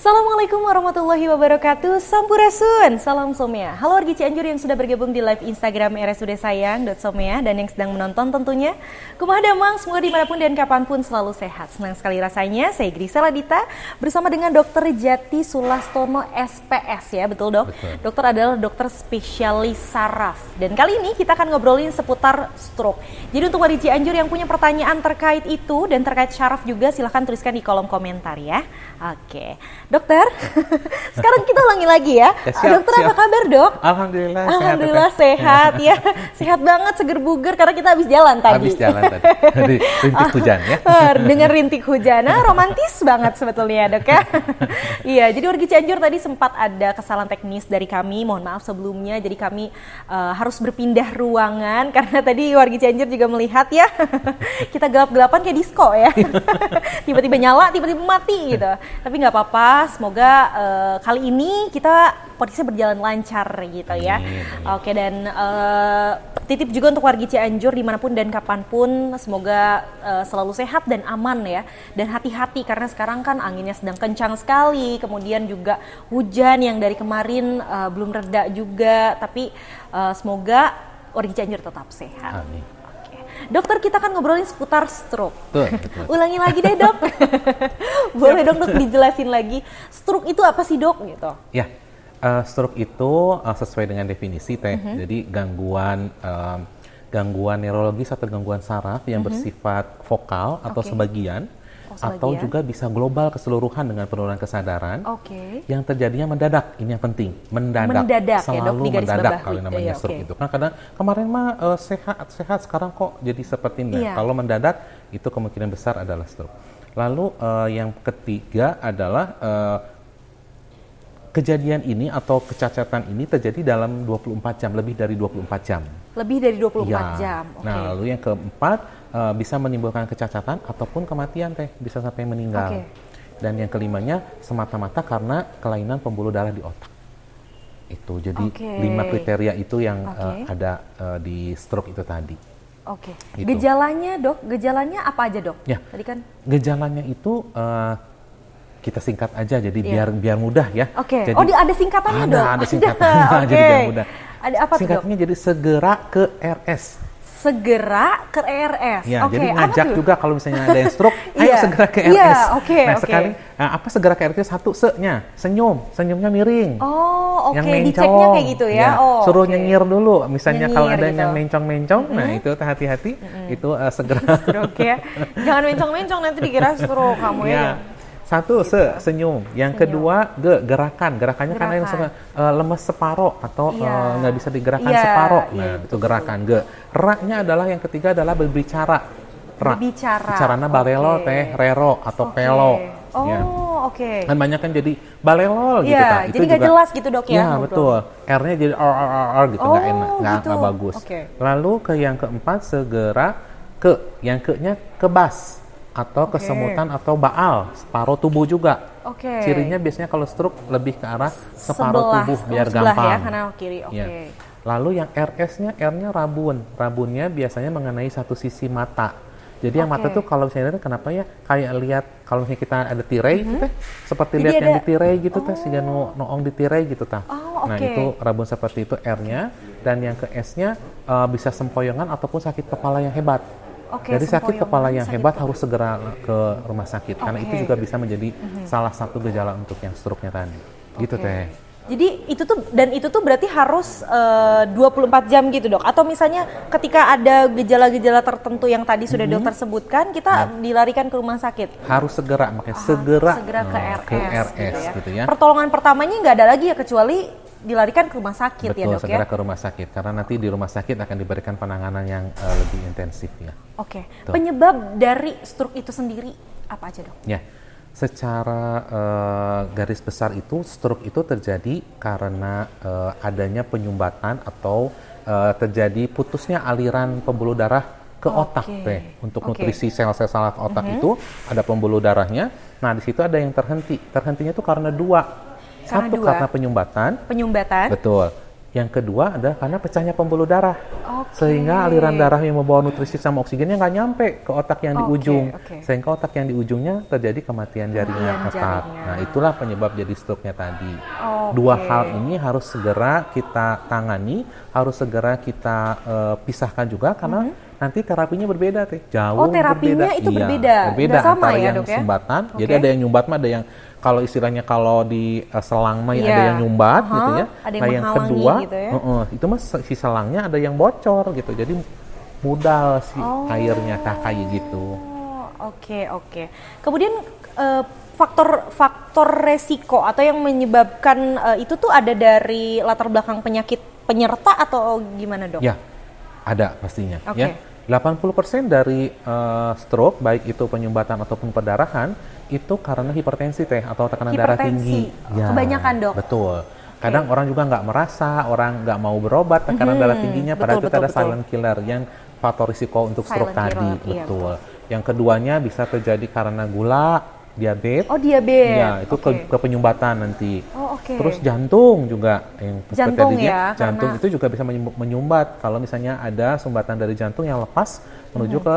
Assalamualaikum warahmatullahi wabarakatuh. Sampurasun, salam Somea. Halo wargi Cianjur yang sudah bergabung di live Instagram RSUD Sayang.Somea dan yang sedang menonton tentunya. Kumaha damang, semoga dimanapun dan kapanpun selalu sehat. Senang sekali rasanya, saya Grisela Dita bersama dengan Dr. Jati Sulastono SPS ya, betul dok? Betul. Dokter adalah dokter spesialis saraf. Dan kali ini kita akan ngobrolin seputar stroke. Jadi untuk wargi Cianjur yang punya pertanyaan terkait itu dan terkait saraf juga silahkan tuliskan di kolom komentar ya. Oke. Dokter, sekarang kita ulangi lagi ya. Siap, dokter, siap. apa kabar dok? Alhamdulillah sehat ya. Sehat banget, seger buger karena kita habis jalan tadi. Habis jalan tadi, dari rintik hujan ya. Dengan rintik hujan, romantis banget sebetulnya dok ya. Iya, jadi wargi Cianjur tadi sempat ada kesalahan teknis dari kami, mohon maaf sebelumnya. Jadi kami harus berpindah ruangan karena tadi wargi Cianjur juga melihat ya. Kita gelap-gelapan kayak disco ya. Tiba-tiba nyala, tiba-tiba mati gitu. Tapi nggak apa-apa. Semoga kali ini kita podcastnya berjalan lancar gitu ya. Oke, dan titip juga untuk wargi Cianjur dimanapun dan kapanpun, semoga selalu sehat dan aman ya. Dan hati-hati karena sekarang kan anginnya sedang kencang sekali, kemudian juga hujan yang dari kemarin belum reda juga. Tapi semoga wargi Cianjur tetap sehat. Amin. Dokter, kita akan ngobrolin seputar stroke. Betul. Ulangi lagi deh dok. Boleh dong dok dijelasin lagi. Stroke itu apa sih dok? Gitu. Ya, stroke itu sesuai dengan definisi teh. Jadi gangguan neurologis atau gangguan saraf yang bersifat vokal atau sebagian. Atau juga bisa global keseluruhan dengan penurunan kesadaran yang terjadinya mendadak. Ini yang penting, mendadak selalu ya, dok, mendadak kalau namanya stroke itu. Kan kadang kemarin mah sehat, sekarang kok jadi seperti ini. Kalau mendadak itu kemungkinan besar adalah stroke. Lalu yang ketiga adalah kejadian ini atau kecacatan ini terjadi dalam 24 jam, lebih dari 24 jam. Lebih dari 24 jam. Nah, lalu yang keempat bisa menimbulkan kecacatan ataupun kematian teh, bisa sampai meninggal. Dan yang kelimanya semata-mata karena kelainan pembuluh darah di otak. Itu jadi 5 kriteria itu yang ada di stroke itu tadi. Gitu. Gejalanya dok, gejalanya apa aja dok? Ya, tadi kan gejalanya itu kita singkat aja jadi biar mudah ya. Jadi, ada singkatannya dok? Ada singkatannya jadi biar mudah. Ada apa singkatnya jadi segera ke RS. Segera ke RS. Ya, jadi ngajak juga kalau misalnya ada yang stroke, ayo segera ke RS. Sekali, apa segera ke RS? Satu, se-nya, senyumnya miring. Yang mencong, diceknya kayak gitu ya. Suruh nyengir dulu, misalnya kalau ada yang mencong-mencong, nah itu hati-hati, itu segera. Stroke ya. Jangan mencong-mencong nanti dikira stroke kamu ya. Satu, senyum. Yang kedua, gerakannya karena yang lemes separoh atau nggak bisa digerakkan separoh. Nah, itu gerakan. Ra-nya adalah yang ketiga adalah berbicara. Bicaranya balelo teh, rero atau pelo. Kan banyak kan jadi balelo gitu. Itu jadi nggak jelas gitu dok ya? Iya betul. R-nya jadi gitu, nggak enak, nggak bagus. Lalu ke yang keempat, segera ke. Yang ke-nya kebas. Atau kesemutan atau baal, separuh tubuh juga. Cirinya biasanya kalau stroke lebih ke arah separuh tubuh biar gampang. Ya, kanan kiri. Lalu yang RS-nya, R-nya rabun. Rabunnya biasanya mengenai satu sisi mata. Jadi yang mata tuh kalau misalnya kenapa ya kayak lihat kalau misalnya kita ada tirai gitu teh, seperti lihat yang di tirai gitu teh, sehingga noong di tirai gitu tah. Nah itu rabun seperti itu R-nya, dan yang ke S-nya bisa sempoyongan ataupun sakit kepala yang hebat. Jadi sakit kepala yang hebat harus segera ke rumah sakit karena itu juga bisa menjadi salah satu gejala untuk yang stroke-nya tadi. Gitu teh. Jadi itu tuh berarti harus 24 jam gitu dok? Atau misalnya ketika ada gejala-gejala tertentu yang tadi sudah dokter sebutkan, kita dilarikan ke rumah sakit? Harus segera, makanya segera ke RS gitu ya. Pertolongan pertamanya nggak ada lagi ya kecuali dilarikan ke rumah sakit. Betul, ya dok ya? Segera ke rumah sakit karena nanti di rumah sakit akan diberikan penanganan yang lebih intensif ya. Penyebab dari stroke itu sendiri apa aja dok? Ya, secara garis besar itu stroke itu terjadi karena adanya penyumbatan atau terjadi putusnya aliran pembuluh darah ke otak teh. Untuk nutrisi sel-sel saraf otak itu ada pembuluh darahnya. Nah di situ ada yang terhenti. Terhentinya itu karena dua. Satu karena penyumbatan. Penyumbatan. Betul. Yang kedua adalah karena pecahnya pembuluh darah. Oke. Sehingga aliran darah yang membawa nutrisi sama oksigennya nggak nyampe ke otak yang di Oke, ujung. oke. Sehingga otak yang di ujungnya terjadi kematian jaringan Kematian otak. jaringan. Nah, itulah penyebab jadi stroke-nya tadi. Oke. Dua hal ini harus segera kita tangani, harus segera kita pisahkan juga karena nanti terapinya berbeda teh. Jauh terapinya berbeda. itu Iya, berbeda. berbeda Nggak sama antara ya, yang Dok, ya? sumbatan. Jadi Oke. ada yang nyumbat mah, ada yang kalau istilahnya kalau di selang mah Iya. ada yang nyumbat Aha, gitu ya. ada yang Nah, yang menghalangi kedua gitu ya. itu mah si selangnya ada yang bocor gitu. Jadi mudal si airnya kayak gitu. Oke. Kemudian faktor resiko atau yang menyebabkan itu tuh ada dari latar belakang penyakit penyerta atau gimana, Dok? Ya, ada pastinya. Oke. Ya, 80% dari stroke, baik itu penyumbatan ataupun pendarahan, itu karena hipertensi teh atau tekanan darah tinggi. Kebanyakan, Dok. Betul. Kadang orang juga nggak merasa, orang nggak mau berobat tekanan darah tingginya, padahal itu ada silent killer yang faktor risiko untuk stroke Silent tadi. killer, iya, Betul. Yang keduanya bisa terjadi karena gula, diabetes. Oh, diabetes. Iya, itu Oke. ke penyumbatan nanti. Oh, oke. Terus jantung juga yang seperti Jantung tadinya, ya, jantung karena- itu juga bisa menyumbat kalau misalnya ada sumbatan dari jantung yang lepas menuju ke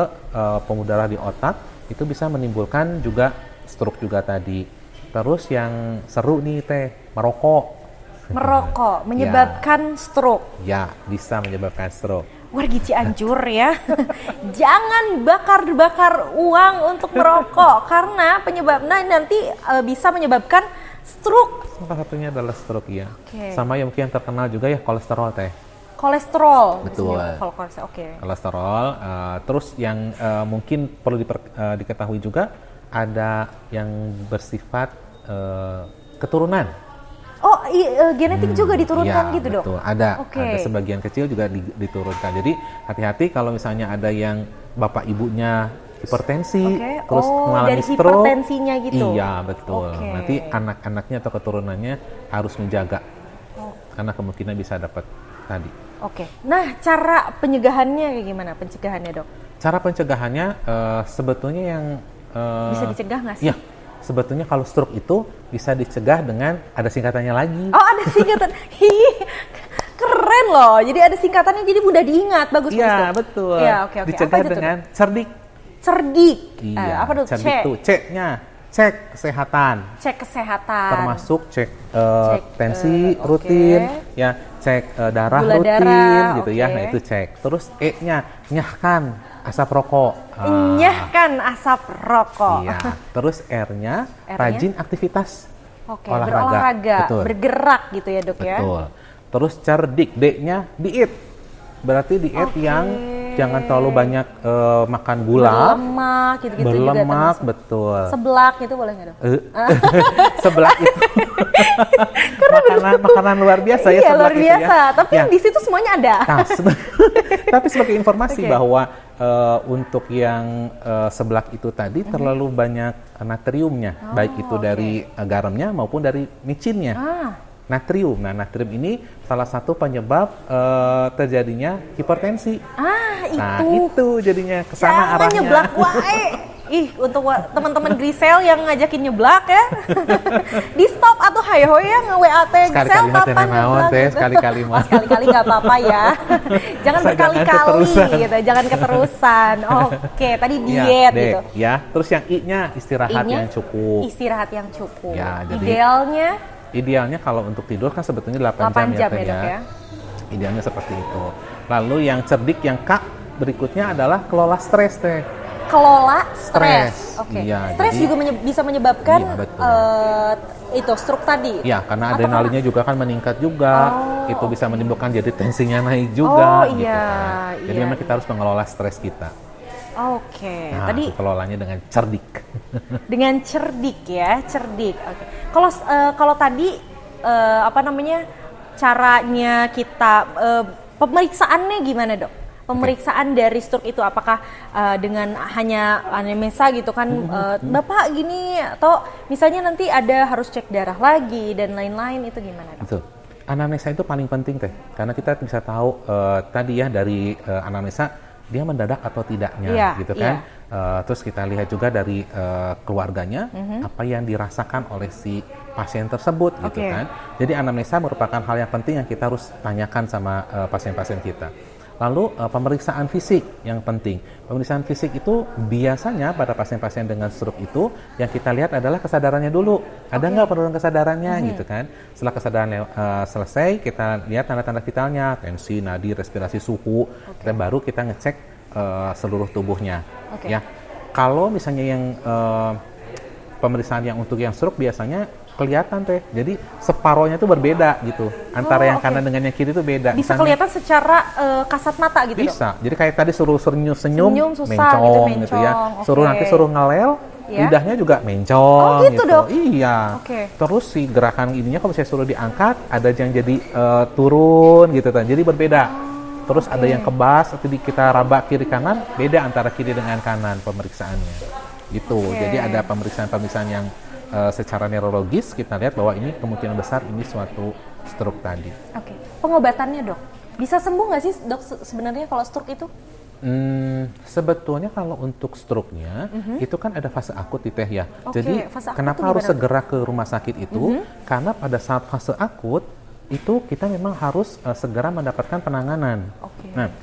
pembuluh darah di otak, itu bisa menimbulkan juga stroke juga tadi. Terus yang seru nih teh, merokok. Merokok menyebabkan stroke. Ya, bisa menyebabkan stroke. Wargi Cianjur ya, jangan bakar uang untuk merokok karena penyebabnya nanti bisa menyebabkan stroke. Salah satunya adalah stroke ya. Oke. Sama yang mungkin yang terkenal juga ya kolesterol teh. Kolesterol. Betul. Kalau kolesterol, oke. Kolesterol. Terus yang mungkin perlu diketahui juga ada yang bersifat keturunan. Oh, genetik juga diturunkan Ya, gitu, Dok? betul. Ada Oke. sebagian kecil juga diturunkan. Jadi hati-hati kalau misalnya ada yang bapak ibunya hipertensi, Oke. terus mengalami dari stroke. hipertensinya gitu? Iya, betul. Oke. Nanti anak-anaknya atau keturunannya harus menjaga. Karena kemungkinan bisa dapat tadi. Oke. Nah, cara pencegahannya kayak gimana? Pencegahannya, Dok? Cara pencegahannya sebetulnya yang Bisa dicegah nggak sih? Iya, sebetulnya kalau stroke itu bisa dicegah dengan ada singkatannya lagi. Oh, ada singkatan. Hi, keren loh. Jadi ada singkatannya, jadi mudah diingat. Bagus. Iya, Dok. betul. Iya, oke. Dicegah Apa itu tuh, dengan cerdik. cerdik. Iya, Apa tuh? cerdik tuh C-nya, cek kesehatan. Cek kesehatan. Termasuk cek Cek, tensi oke. rutin, ya, cek darah Gula rutin darah, gitu ya. oke. Nah, itu cek. Terus E-nya nyahkan asap rokok. Nyahkan asap rokok. Iya. Terus R-nya R-nya? rajin aktivitas. Oke, Olahraga. berolahraga, Betul. bergerak gitu ya, Dok ya. Betul. Terus cerdik, D-nya diet. Berarti diet Oke. yang jangan terlalu banyak makan gula, Berlemak gitu-gitu juga berlemak, termasuk. betul. Seblak gitu boleh nggak, Dok? Sebelah itu makanan luar biasa ya. Iya, seblak luar itu biasa. ya. Tapi Ya. di situ semuanya ada. Nah, tapi sebagai informasi Oke. bahwa untuk yang seblak itu tadi terlalu banyak natriumnya, baik itu dari garamnya maupun dari micinnya. Natrium. Nah, natrium ini salah satu penyebab terjadinya hipertensi. Nah, itu jadinya kesana Jangan arahnya. nyeblak wae. Ih, untuk teman-teman Grisel yang ngajakin nyeblak ya. Di stop atau hayo ya nge-WA teh Grisel Sekali-kali mah kapan teh naon nyeblak teh, gitu. sekali-kali mah. Sekali-kali nggak apa-apa ya. Jangan Jangan berkali-kali keterusan. gitu, jangan keterusan. Oke, tadi Ya, diet D, gitu. ya. Terus yang I-nya istirahat I-nya yang cukup. Istirahat yang cukup. Ya, jadi- Idealnya Idealnya kalau untuk tidur kan sebetulnya 8 8 jam jam, Teh, ya, Dok ya. Idealnya seperti itu. Lalu yang cerdik yang K berikutnya adalah kelola stres teh. Kelola stres. Oke. Iya, Stres jadi- juga bisa menyebabkan Iya, betul. itu stroke tadi. Ya, karena Atau adrenalinnya juga kan meningkat juga. Oh, Itu bisa menimbulkan jadi tensinya naik juga Oh, gitu iya, kan. Jadi iya, memang kita harus mengelola stres kita. Oke. Nah, Tadi itu kelolanya dengan cerdik. dengan cerdik ya, cerdik. Oke. Kalau tadi apa namanya caranya kita pemeriksaannya gimana, Dok? Pemeriksaan dari stroke itu apakah dengan hanya anamnesa gitu kan, Bapak gini, atau misalnya nanti ada harus cek darah lagi dan lain-lain, itu gimana, Dok? Betul. Anamnesa itu paling penting teh, karena kita bisa tahu tadi ya dari anamnesa dia mendadak atau tidaknya, Iya, gitu kan. Terus kita lihat juga dari keluarganya apa yang dirasakan oleh si pasien tersebut gitu kan. Jadi anamnesa merupakan hal yang penting yang kita harus tanyakan sama pasien-pasien kita. Lalu pemeriksaan fisik yang penting. Pemeriksaan fisik itu biasanya pada pasien-pasien dengan stroke itu yang kita lihat adalah kesadarannya dulu. Ada nggak penurunan kesadarannya gitu kan? Setelah kesadaran selesai, kita lihat tanda-tanda vitalnya, tensi, nadi, respirasi, suhu. Dan baru kita ngecek seluruh tubuhnya. Ya, kalau misalnya yang pemeriksaan yang untuk yang stroke biasanya kelihatan teh, jadi separohnya tuh berbeda gitu antara yang kanan dengan yang kiri itu beda. Bisa misalnya, kelihatan secara kasat mata gitu. Bisa, jadi kayak tadi suruh senyum susah, mencong gitu ya, suruh ngelel, lidahnya juga mencong gitu. Dok? Iya. Terus si gerakan ininya kalau misalnya suruh diangkat, ada yang jadi turun gitu kan, jadi berbeda. Terus ada yang kebas atau kita raba kiri kanan, beda antara kiri dengan kanan pemeriksaannya gitu. Jadi ada pemeriksaan yang secara neurologis kita lihat bahwa ini kemungkinan besar ini suatu stroke tadi. Pengobatannya dok, bisa sembuh nggak sih dok sebenarnya kalau stroke itu? Sebetulnya kalau untuk stroke-nya itu kan ada fase akut Teh ya. Jadi kenapa harus segera ke rumah sakit itu? Karena pada saat fase akut itu kita memang harus segera mendapatkan penanganan. Nah,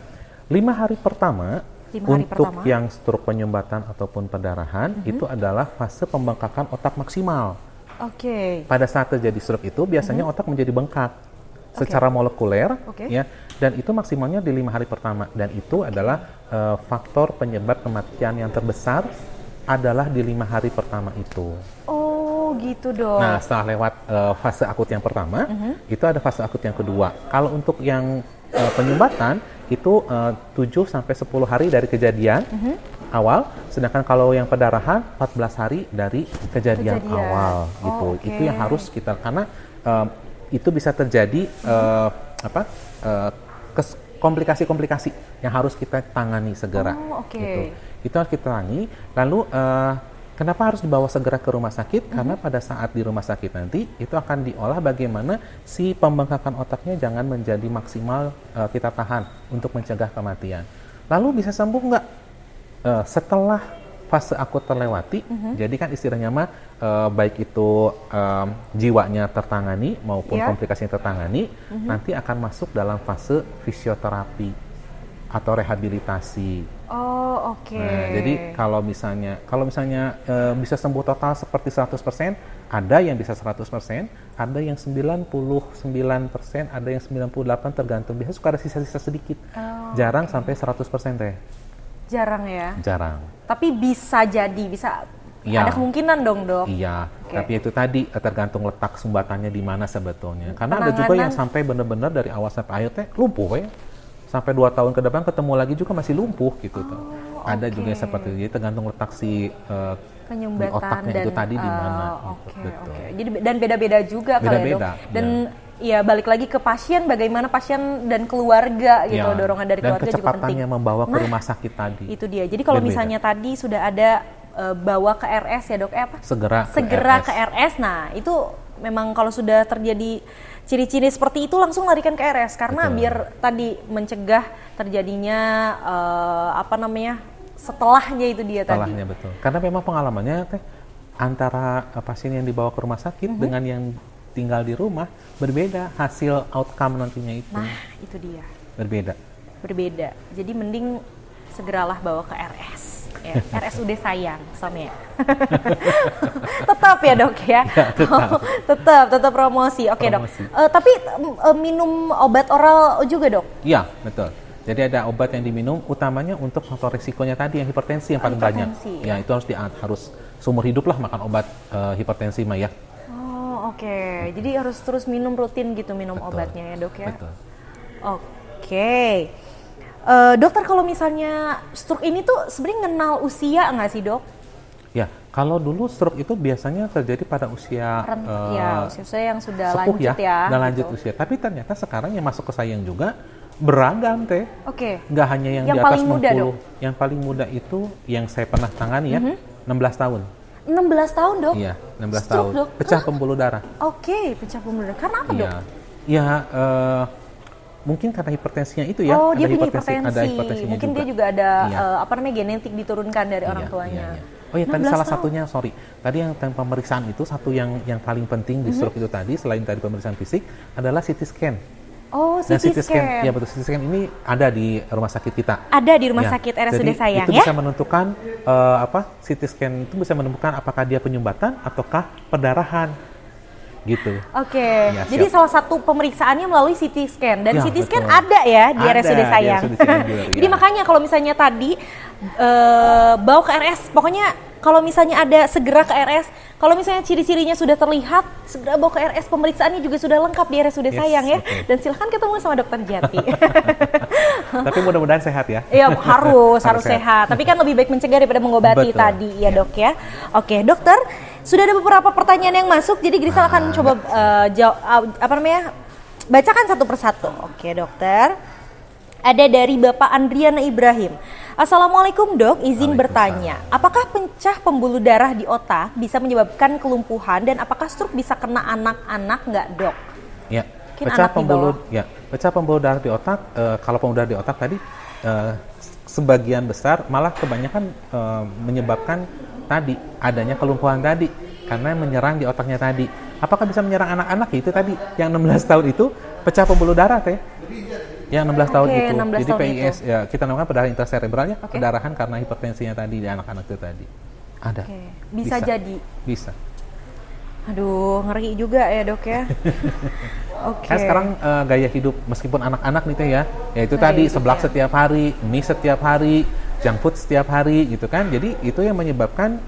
5 hari pertama untuk yang stroke penyumbatan ataupun perdarahan itu adalah fase pembengkakan otak maksimal. Pada saat terjadi stroke itu biasanya otak menjadi bengkak secara molekuler, ya, dan itu maksimalnya di 5 hari pertama. Dan itu adalah faktor penyebab kematian yang terbesar adalah di 5 hari pertama itu. Gitu dok. Nah, setelah lewat fase akut yang pertama, itu ada fase akut yang kedua. Kalau untuk yang penyumbatan itu 7 sampai 10 hari dari kejadian awal, sedangkan kalau yang perdarahan 14 hari dari kejadian awal gitu. Itu yang harus kita, karena itu bisa terjadi komplikasi-komplikasi yang harus kita tangani segera. Gitu. Itu harus kita tangani. Lalu kenapa harus dibawa segera ke rumah sakit? Karena pada saat di rumah sakit nanti itu akan diolah bagaimana si pembengkakan otaknya jangan menjadi maksimal kita tahan untuk mencegah kematian. Lalu bisa sembuh nggak? Setelah fase akut terlewati, jadi kan istilahnya mah baik itu jiwanya tertangani maupun komplikasinya tertangani, nanti akan masuk dalam fase fisioterapi atau rehabilitasi. Nah, jadi kalau misalnya bisa sembuh total seperti 100%, ada yang bisa 100%, ada yang 99%, ada yang 98%, tergantung. Biasanya suka ada sisa-sisa sedikit. Jarang sampai 100% teh. Jarang ya? Jarang. Tapi bisa jadi, ada kemungkinan dong dok? Iya, tapi itu tadi tergantung letak sumbatannya di mana sebetulnya. Karena ada juga yang sampai benar-benar dari awal sampai akhir teh lumpuh ya. Sampai 2 tahun ke depan ketemu lagi juga masih lumpuh gitu tuh. Ada juga yang seperti itu, tergantung letak si penyumbatan otaknya dan, itu tadi di mana gitu. Jadi dan beda-beda juga kali ya dok. Dan ya balik lagi ke pasien, bagaimana pasien dan keluarga gitu, dorongan dari keluarga juga penting. Dan kecepatannya membawa ke rumah sakit tadi. Itu dia. Jadi kalau misalnya tadi sudah ada bawa ke RS ya dok, segera ke RS. Nah itu memang kalau sudah terjadi ciri-ciri seperti itu langsung larikan ke RS karena biar tadi mencegah terjadinya setelahnya itu dia tadi. Setelahnya betul. Karena memang pengalamannya teh antara pasien yang dibawa ke rumah sakit dengan yang tinggal di rumah berbeda hasil outcome nantinya itu. Nah, itu dia. Berbeda. Jadi mending segeralah bawa ke RS. Ya, RSUD sayang, Sam ya. Tetap ya dok ya. Tetap promosi. Oke dok. Tapi minum obat oral juga dok? Iya betul. Jadi ada obat yang diminum, utamanya untuk faktor risikonya tadi yang hipertensi yang paling banyak. Ya itu harus seumur hidup lah makan obat hipertensi mah ya. Oke. Jadi harus terus minum rutin gitu obatnya ya dok ya. Betul. Oke. Dokter kalau misalnya stroke ini tuh sebenarnya kenal usia nggak sih dok? Ya, kalau dulu stroke itu biasanya terjadi pada usia usia yang sudah sepuh lanjut ya. Udah lanjut usia. Tapi ternyata sekarang yang masuk ke sayang juga beragam teh. Nggak hanya yang di atas paling 60. Muda, dok? Yang paling muda itu yang saya pernah tangani 16 tahun. 16 tahun dok? Iya, 16 stroke, tahun. Dok? Pecah pembuluh darah. Pecah pembuluh darah. Karena apa dok? Mungkin karena hipertensinya itu ya. Dia punya hipertensi. Ada hipertensinya mungkin juga. Dia juga ada genetik diturunkan dari orang tuanya. Oh ya, tadi 16 salah tahun. satunya, sorry. Tadi yang pemeriksaan itu satu yang paling penting di stroke itu tadi, selain dari pemeriksaan fisik, adalah CT scan. Oh, Dan CT scan. ya betul, CT scan ini ada di rumah sakit kita. Ada di rumah Ya, sakit RSUD jadi Sayang itu ya? bisa menentukan CT scan itu bisa menentukan apakah dia penyumbatan ataukah perdarahan. Gitu. Oke, Ya, jadi siap. salah satu pemeriksaannya melalui CT scan dan Ya, CT scan betul. ada ya di Ada RSUD di Sayang. RSUD Cianjur, Jadi ya. makanya kalau misalnya tadi bawa ke RS, pokoknya kalau misalnya ada segera ke RS, kalau misalnya ciri-cirinya sudah terlihat, segera bawa ke RS, pemeriksaannya juga sudah lengkap di RSUD Yes, Sayang ya. betul. Dan silahkan ketemu sama Dokter Jati. Tapi mudah-mudahan sehat ya. Iya harus Harus sehat. Tapi kan lebih baik mencegah daripada mengobati Betul. tadi ya Dok ya. Oke dokter, sudah ada beberapa pertanyaan yang masuk, jadi Grisel akan coba bacakan satu persatu. Oke dokter, ada dari Bapak Andriana Ibrahim. Assalamualaikum dok, izin bertanya, apakah pecah pembuluh darah di otak bisa menyebabkan kelumpuhan dan apakah stroke bisa kena anak-anak nggak dok? Ya, Mungkin anak di bawah. pecah pembuluh darah di otak. Kalau pembuluh darah di otak tadi sebagian besar malah kebanyakan menyebabkan tadi adanya kelumpuhan tadi karena menyerang di otaknya tadi. Apakah bisa menyerang anak-anak? Itu tadi yang 16 tahun itu pecah pembuluh darah teh. Yang 16 tahun itu. 16 Jadi tahun PIS itu. ya kita namakan perdarahan intraserebralnya, perdarahan karena hipertensinya tadi di anak-anak itu tadi. Ada. Oke. Bisa jadi. Bisa. Aduh, ngeri juga ya dok ya. Oke. Kan sekarang gaya hidup meskipun anak-anak nih teh ya itu Gaya tadi hidup seblak ya. setiap hari, mie setiap hari, junk food setiap hari gitu kan. Jadi itu yang menyebabkan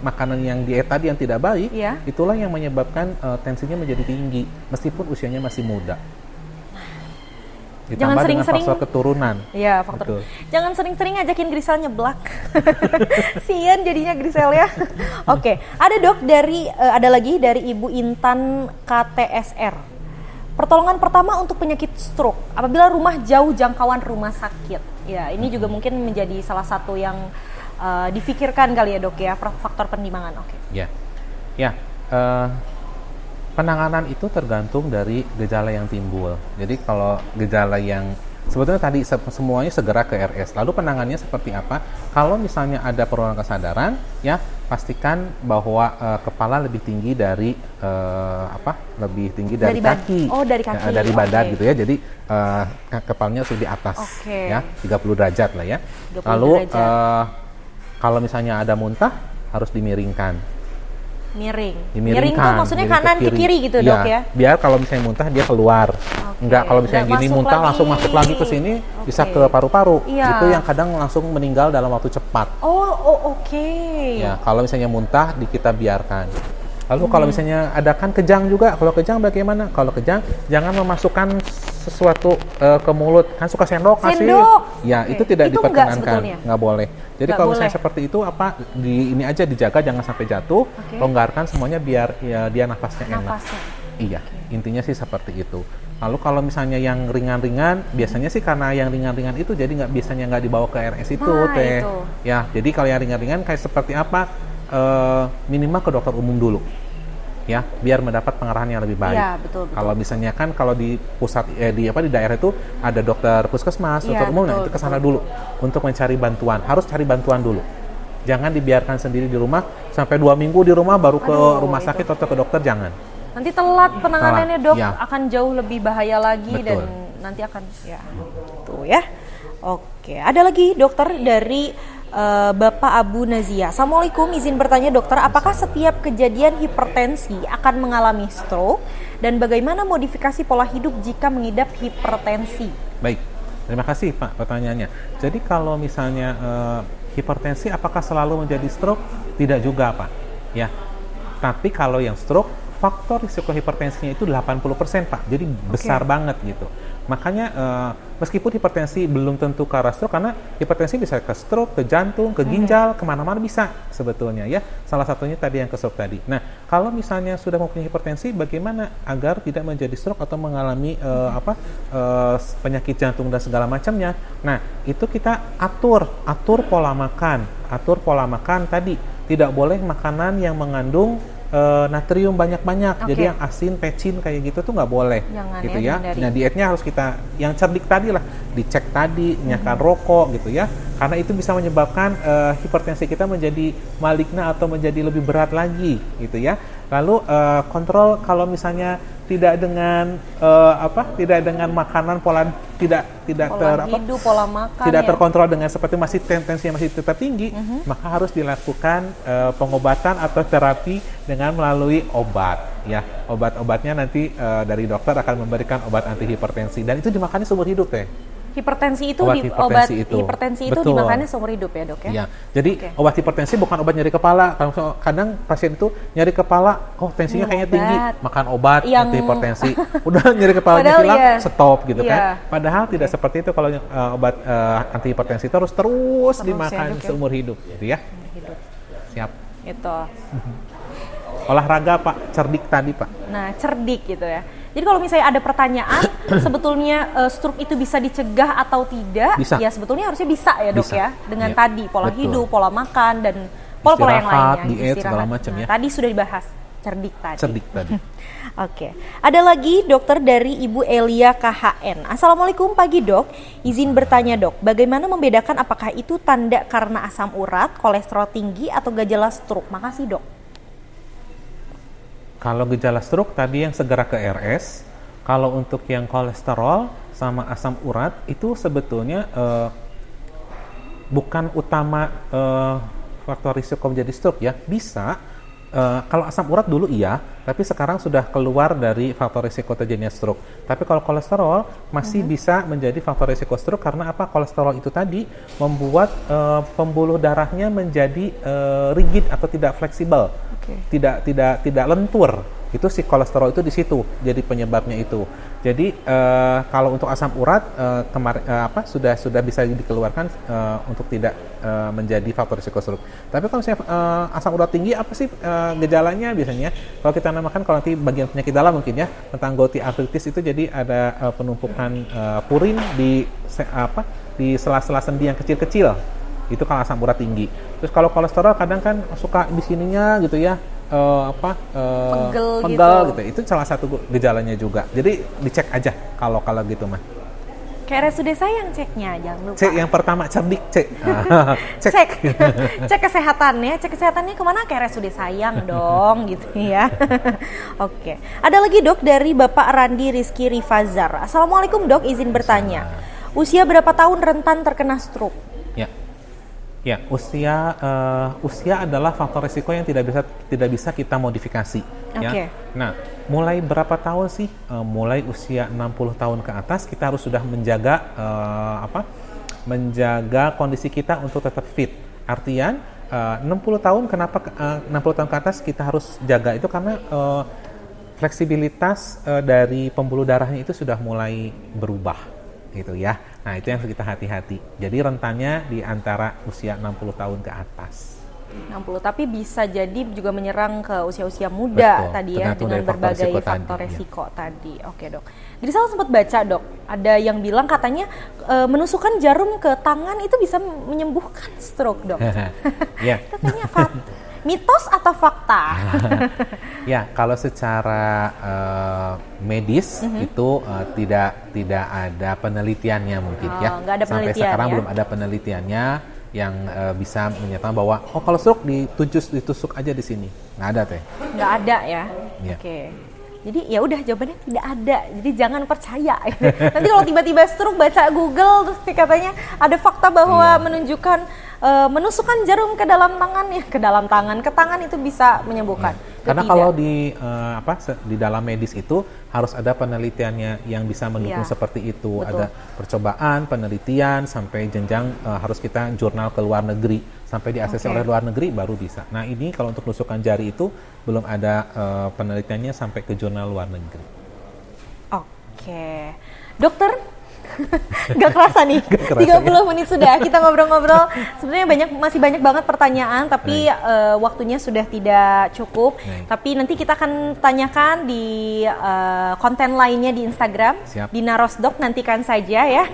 makanan yang diet tadi yang tidak baik, Iya. itulah yang menyebabkan tensinya menjadi tinggi meskipun usianya masih muda. Jangan Ditambah dengan sering-sering- faktor keturunan. Iya faktor. Betul. Jangan sering-sering ngajakin Grisel nyeblak. Sian jadinya Grisel ya. Oke, ada dok ada lagi dari Ibu Intan KTSR. Pertolongan pertama untuk penyakit stroke apabila rumah jauh jangkauan rumah sakit. Ya, ini juga mungkin menjadi salah satu yang difikirkan kali ya dok ya, faktor pertimbangan. Oke. Ya, penanganan itu tergantung dari gejala yang timbul. Jadi kalau gejala yang sebetulnya tadi semuanya segera ke RS. Lalu penanganannya seperti apa? Kalau misalnya ada penurunan kesadaran, ya pastikan bahwa kepala lebih tinggi dari lebih tinggi dari kaki. Dari kaki. Dari badan Oke. gitu ya. Jadi kepalanya harus di atas, Oke. ya 30 derajat lah ya. 30 Lalu derajat. kalau misalnya ada muntah harus dimiringkan. Miring tuh maksudnya miring kanan ke kiri gitu Iya, dok ya? biar kalau misalnya muntah dia keluar. Enggak kalau misalnya Nggak gini masuk muntah lagi. langsung masuk lagi ke sini bisa Oke. ke paru-paru. Iya. Itu yang kadang langsung meninggal dalam waktu cepat. Oke. Ya, kalau misalnya muntah kita biarkan. Lalu kalau misalnya ada kan kejang juga. Kalau kejang bagaimana? Kalau kejang jangan memasukkan sesuatu ke mulut. Kan suka sendok nggak sih? Sendok. Ya, Oke. itu tidak Itu enggak sebetulnya? diperkenankan. Nggak boleh. Jadi Nggak kalau misalnya boleh. seperti itu ini aja dijaga jangan sampai jatuh. Oke. Longgarkan semuanya biar ya dia nafasnya enak. Nafasnya. Iya, intinya sih seperti itu. Lalu kalau misalnya yang ringan-ringan, biasanya sih karena yang ringan-ringan itu jadi biasanya nggak dibawa ke RS itu, Nah, teh. itu. Ya, jadi kalau yang ringan-ringan kayak seperti apa? Minimal ke dokter umum dulu, ya, biar mendapat pengarahan yang lebih baik. Iya, betul. Kalau misalnya kan kalau di pusat di daerah itu ada dokter puskesmas, Iya, dokter umum, nah betul, itu ke sana dulu untuk mencari bantuan. Harus cari bantuan dulu. Jangan dibiarkan sendiri di rumah sampai 2 minggu di rumah baru ke rumah sakit atau ke dokter, jangan. Nanti telat penanganannya dok, ya. akan jauh lebih bahaya lagi. Betul. Dan nanti akan tuh ya. Oke, ada lagi dokter dari Bapak Abu Nazia. Assalamualaikum, izin bertanya dokter, apakah setiap kejadian hipertensi akan mengalami stroke dan bagaimana modifikasi pola hidup jika mengidap hipertensi? Baik, terima kasih Pak pertanyaannya. Jadi kalau misalnya hipertensi apakah selalu menjadi stroke? Tidak juga Pak. Ya, tapi kalau yang stroke faktor risiko hipertensinya itu 80% Pak. Jadi besar banget gitu. Makanya meskipun hipertensi belum tentu ke arah stroke, karena hipertensi bisa ke stroke, ke jantung, ke ginjal, kemana-mana bisa sebetulnya ya. Salah satunya tadi yang ke stroke tadi. Nah, kalau misalnya sudah mempunyai hipertensi, bagaimana agar tidak menjadi stroke atau mengalami penyakit jantung dan segala macamnya? Nah, itu kita atur pola makan tadi. Tidak boleh makanan yang mengandung natrium banyak-banyak. Jadi yang asin, pecin kayak gitu tuh nggak boleh. Jangan gitu ya, ya. hindari. Nah, dietnya harus kita yang cerdik tadi lah, dicek tadi, nyakan rokok gitu ya. karena itu bisa menyebabkan hipertensi kita menjadi maligna atau menjadi lebih berat lagi gitu ya. Lalu kontrol kalau misalnya tidak dengan tidak dengan makanan pola pola makan tidak terkontrol dengan seperti masih tensinya masih tetap tinggi, maka harus dilakukan pengobatan atau terapi dengan melalui obat ya. Obat-obatnya nanti dari dokter akan memberikan obat anti hipertensi dan itu dimakannya seumur hidup teh. Hipertensi itu hipertensi itu dimakannya seumur hidup ya, Dok ya. Iya. Jadi obat hipertensi bukan obat nyeri kepala. Kadang pasien itu nyeri kepala, tensinya kayaknya tinggi, makan obat anti hipertensi. Udah nyeri kepalanya hilang, stop gitu kan. Padahal tidak seperti itu. Kalau obat anti hipertensi itu harus terus dimakan seumur hidup gitu ya. Siap. Itu. Olahraga Pak, cerdik tadi Pak. Nah, cerdik gitu ya. Jadi kalau misalnya ada pertanyaan, sebetulnya stroke itu bisa dicegah atau tidak? Bisa. Ya sebetulnya harusnya bisa ya Dok ya. Dengan tadi pola hidup, pola makan, dan pola-pola yang lainnya. Diet, segala macam ya. Tadi sudah dibahas, cerdik tadi. Cerdik tadi. Oke. Ada lagi dokter dari Ibu Elia KHN. Assalamualaikum pagi Dok. Izin bertanya Dok, bagaimana membedakan apakah itu tanda karena asam urat, kolesterol tinggi, atau gejala stroke? Makasih Dok. Kalau gejala stroke tadi yang segera ke RS, kalau untuk yang kolesterol sama asam urat itu sebetulnya bukan utama faktor risiko menjadi stroke ya. Bisa, kalau asam urat dulu iya, tapi sekarang sudah keluar dari faktor risiko terjadinya stroke. Tapi kalau kolesterol masih bisa menjadi faktor risiko stroke karena apa? Kolesterol itu tadi membuat pembuluh darahnya menjadi rigid atau tidak fleksibel. Tidak lentur. Itu si kolesterol itu di situ jadi penyebabnya itu. Jadi kalau untuk asam urat sudah bisa dikeluarkan untuk tidak menjadi faktor risiko stroke. Tapi kalau misalnya asam urat tinggi apa sih gejalanya biasanya? Kalau kita namakan kalau nanti bagian penyakit dalam mungkin ya tentang gouty arthritis itu jadi ada penumpukan purin di sela-sela sendi yang kecil-kecil. Itu kalau asam urat tinggi. Terus kalau kolesterol kadang kan suka di sininya gitu ya, pegel gitu. Itu salah satu gejalanya juga. Jadi dicek aja kalau gitu mah. Kayak RSUD sayang ceknya, jangan lupa. Cek yang pertama cerdik cek. Cek kesehatannya kemana? Kayak RSUD sayang dong gitu ya. Oke. Ada lagi Dok dari Bapak Randi Rizky Rifazar. Assalamualaikum Dok, izin bertanya. Usia berapa tahun rentan terkena stroke? Ya, usia adalah faktor risiko yang tidak bisa kita modifikasi. Ya. Nah, mulai berapa tahun sih? Mulai usia 60 tahun ke atas kita harus sudah menjaga kondisi kita untuk tetap fit. Artian 60 tahun kenapa 60 tahun ke atas kita harus jaga itu karena fleksibilitas dari pembuluh darahnya itu sudah mulai berubah. Gitu ya. Nah, itu yang harus kita hati-hati. Jadi rentannya di antara usia 60 tahun ke atas. 60, tapi bisa jadi juga menyerang ke usia-usia muda. Betul, tadi ya dengan berbagai faktor resiko tadi. Oke, Dok. Jadi saya sempat baca, Dok, ada yang bilang katanya menusukkan jarum ke tangan itu bisa menyembuhkan stroke, Dok. Iya. Katanya mitos atau fakta? Ya, kalau secara medis itu tidak ada penelitiannya mungkin ya. Sampai sekarang belum ada penelitiannya yang bisa menyatakan bahwa kalau stroke ditusuk aja di sini. Nggak ada teh. Nggak ada ya. Oke. Jadi ya udah jawabannya tidak ada. Jadi jangan percaya. Nanti kalau tiba-tiba stroke baca Google terus katanya ada fakta bahwa menunjukkan menusukkan jarum ke dalam tangan, ke tangan itu bisa menyembuhkan. Karena kalau di dalam medis itu harus ada penelitiannya yang bisa mendukung seperti itu. Betul. Ada percobaan, penelitian sampai jenjang harus kita jurnal ke luar negeri sampai di-ACC oleh luar negeri baru bisa. Nah, ini kalau untuk tusukan jari itu belum ada penelitiannya sampai ke jurnal luar negeri. Oke. Dokter, gak kerasa nih, 30 menit sudah kita ngobrol-ngobrol. Sebenarnya masih banyak banget pertanyaan, tapi waktunya sudah tidak cukup. Tapi nanti kita akan tanyakan di konten lainnya di Instagram. Siap. Di Narosdok, nantikan saja ya.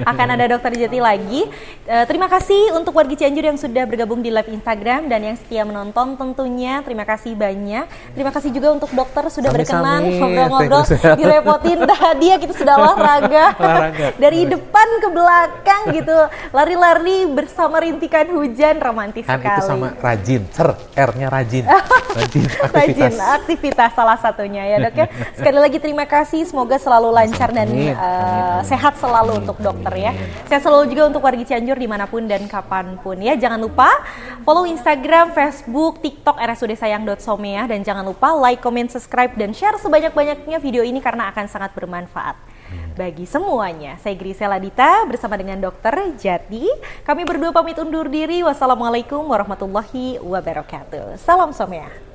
Akan ada Dokter Jati lagi. Terima kasih untuk wargi Cianjur yang sudah bergabung di live Instagram dan yang setia menonton tentunya. Terima kasih banyak. Terima kasih juga untuk dokter sudah berkenan ngobrol-ngobrol, direpotin tadi ya, kita sudah olahraga. Olahraga. Dari depan ke belakang gitu, lari-lari bersama rintikan hujan, romantis Kan sekali. itu sama rajin, R-nya rajin. Rajin Rajin aktivitas. aktivitas salah satunya ya dok ya. Sekali lagi terima kasih, semoga selalu lancar dan Amin. sehat selalu untuk dokter ya. Sehat selalu juga untuk wargi Cianjur dimanapun dan kapanpun ya. Jangan lupa follow Instagram, Facebook, TikTok rsud.sayang.some dan jangan lupa like, comment, subscribe dan share sebanyak-banyaknya video ini karena akan sangat bermanfaat bagi semuanya. Saya Grisela Dita bersama dengan Dokter Jati. Kami berdua pamit undur diri. Wassalamualaikum warahmatullahi wabarakatuh. Salam Somea.